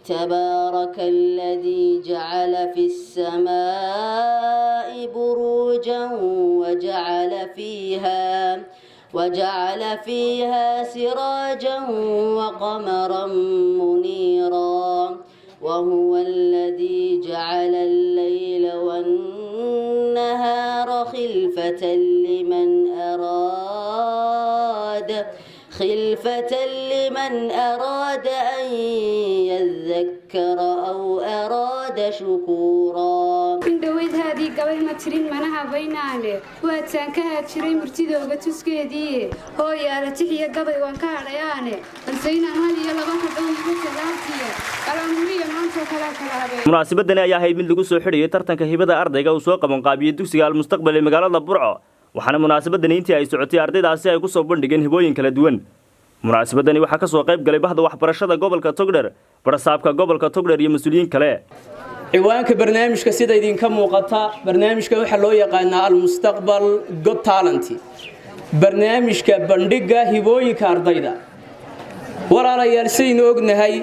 تبارك الذي جعل في السماء بروجا وجعل فيها سراجا وقمرا منيرا وهو الذي جعل الليل والنهار خلفة لمن أراد أن يذكر أو أراد شكورا. من دويد هذه قبل ما ترين منها بينانه واتسان كهاتشري مرتدى وغتوسكيدي هو يا رتحية قبل وانكار يانه بلسينا هالي يلا غفر دون بسلاتية قالوا maanta kala kala munaasabadani ayaa ahayd mid lagu soo xidhiyay tartanka hibada ardayga uu soo qaban qaabiyay dugsiga Al-Mustaqbal ee magaalada Burco waxaana munaasabadani intii ay socotay ardaydaasi ay ku soo bandhigeen hibooyin kala duwan munaasabadani waxa ka soo qayb galay bahda waxbarashada gobolka Togdheer barasaabka gobolka Togdheer iyo mas'uuliyiin kale ciwaanka barnaamijka sida idinka muuqata barnaamijka waxa loo yaqaanaa Al-Mustaqbal Got Talent barnaamijka bandhiga hibooyinka ardayda walaalayaal saynu ognahay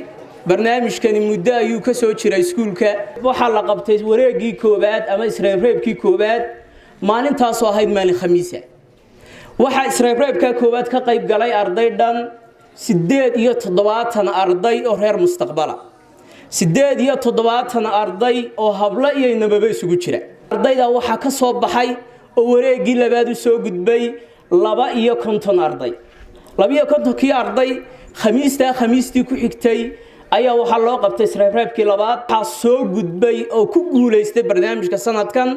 barnaamijkani muddo ayuu ka soo jiray iskuulka waxa la qabtay wareegii koobaad ama isreebreebkii koobaad maalintaas oo ahayd maalin khamiis waxa isreebreebka koobaad ka qayb galay arday dhan 87 arday oo reer mustaqbala 87 arday oo habla iyo nababa isugu jira ardayda waxa ka soo baxay oo wareegii labaad u soo gudbay 52 arday 52 arday khamiistii ku xigtay ayaa waxa loo qabtay isreebreebkii labaad waxa soo gudbay oo ku guuleystay barnaamijka sanadkan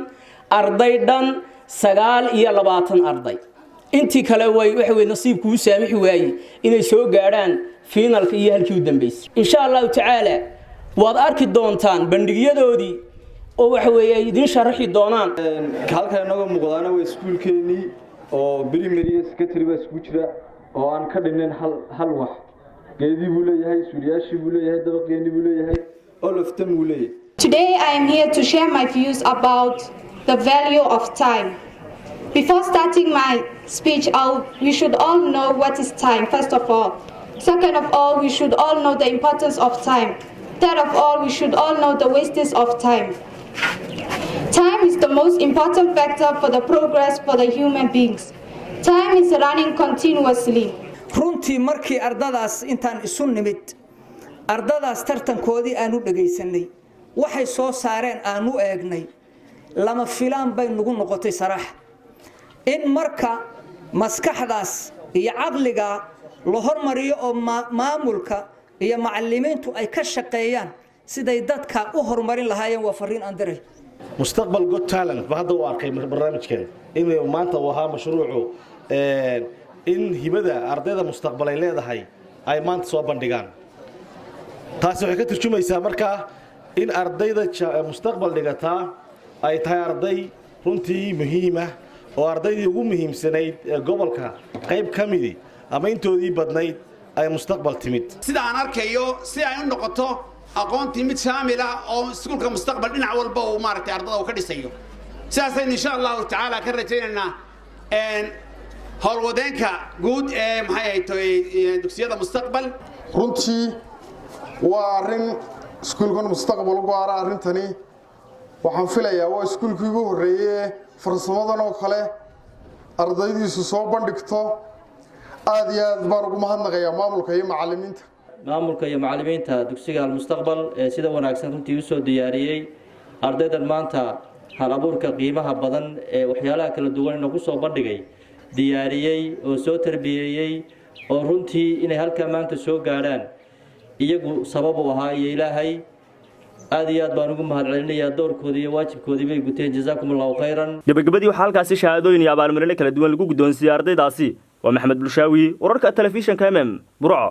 arday dhan 29 arday intii kale way nasiibku u saamixi waayay inay soo gaaraan finalka iyo halkii u dambeysay insha Allah taala waad arki doontaan bandhigyadoodii oo waxa weeye idin sharaxi doonaan halka inaga muuqdaana waa iskuulkeeni oo primary secretary baa isku jira oo aan ka dhinin hal wax geedii buu leeyahay suuriyaashii buu leeyahay dabaqeeni buu leeyahay all of them buu leeyahay. Today I am here to share my views about the value of time. Before starting my speech, we should all know what is time, first of all. Second of all, we should all know the importance of time. Third of all, we should all know the wastage of time. Time is the most important factor for the progress for the human beings. Time is running continuously. runtii markii ardadaas intaan isu nimid ardadaas tartankoodii aanu dhageysanay waxay soo saareen aanu eegnay lama filaan bay nagu noqotay sarax in marka maskaxdaas iyo aqliga la hormariyo oo maamulka iyo macallimiintu ay ka shaqeeyaan siday dadka u horumarin lahaayeen waa fariin aan diray Mustaqbal Got Talent bahada waa arkay barnaamijkan in maanta waxa mashruucu in hibada ardayda mustaqbal ay leedahay ay maanta soo bandhigaan taasi waxay ka turjumaysaa markaa in ardayda mustaqbal dhigata ay tahay arday runtii muhiim ah oo ardaydii ugu muhiimsanayd gobolka qayb kamidi ama intoodii badnayd ay mustaqbal timid sida aan arkayo si ay u noqoto aqoontii mid shaamil ah oo iskuulka mustaqbal dhinac walba uu maaragtay ardada uu ka dhisayo sidaas insha Allah ta'ala ka rajaynaynaa howlwadeenka guud ee maxay ay tahay dugsiyada mustaqbal runtii waa arin iskuulkan mustaqbal ugu aara arintani waxaan filayaa waa iskuulkii ugu horeeyay farsamadan oo kale ardaydiisu soo bandhigto aad iyo aad baan ugu mahadnaqayaa maamulka iyo macallimiinta dugsiga Al-Mustaqbal ee sida wanaagsan runtii u soo diyaariyay ardaydan maanta hal abuurka qiimaha badan ee waxyaalaha kala duwan inuu soo bandhigay diyaariyay oo soo tarbiyayay oo runtii inay halka maanta soo gaaraan iyagu sabab u ahaa Ilaahay aad iyo aad baan ugu mahadcelinayaa doorkoodii iyo waajibkoodii bay guteen jazaakumullahu khayran gabagabadii waxa halkaasi shahaadooyin iyo abaalmarino kala duwan lagu guddoonsiiyay ardaydaasi waa Maxamed Bulshaawi wararka telefishinka MM Burco.